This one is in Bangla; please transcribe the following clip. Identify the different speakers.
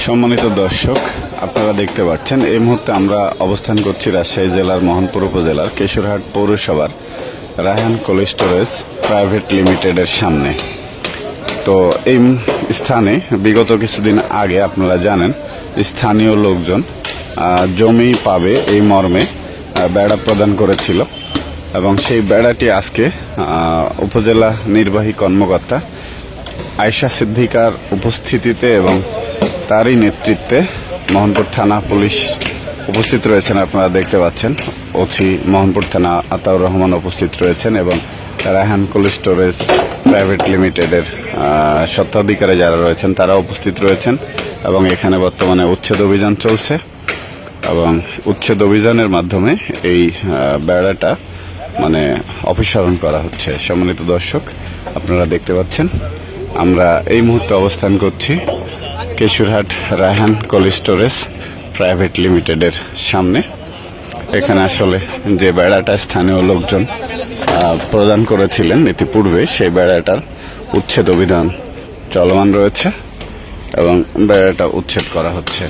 Speaker 1: সম্মানিত দর্শক, আপনারা দেখতে পাচ্ছেন এই মুহূর্তে আমরা অবস্থান করছি রাজশাহী জেলার মোহনপুর উপজেলার কেশরহাট পৌরসভার রায়হান কোল্ড স্টোরেজ প্রাইভেট লিমিটেডের সামনে। তো এই স্থানে বিগত কিছুদিন আগে আপনারা জানেন স্থানীয় লোকজন জমি পাবে এই মর্মে বেড়া প্রদান করেছিল এবং সেই বেড়াটি আজকে উপজেলা নির্বাহী কর্মকর্তা আয়েশা সিদ্দিকার উপস্থিতিতে এবং তারই নেতৃত্বে মোহনপুর থানা পুলিশ উপস্থিত রয়েছেন। আপনারা দেখতে পাচ্ছেন ওসি মোহনপুর থানা আতাউর রহমান উপস্থিত রয়েছেন এবং রায়হান কোল্ড স্টোরেজ প্রাইভেট লিমিটেডের স্বত্বাধিকারী যারা রয়েছেন তারা উপস্থিত রয়েছেন এবং এখানে বর্তমানে উচ্ছেদ অভিযান চলছে এবং উচ্ছেদ অভিযানের মাধ্যমে এই বেড়াটা অপসারণ করা হচ্ছে। সম্মানিত দর্শক, আপনারা দেখতে পাচ্ছেন আমরা এই মুহূর্তে অবস্থান করছি Kesharhat Raihan cold storage private লিমিটেডের সামনে। এখানে আসলে যে বেড়াটা স্থানীয় লোকজন প্রদান করেছিলেন ইতিপূর্বে, সেই বেড়াটার উচ্ছেদ অভিযান চলমান রয়েছে এবং বেড়াটা উচ্ছেদ করা হচ্ছে।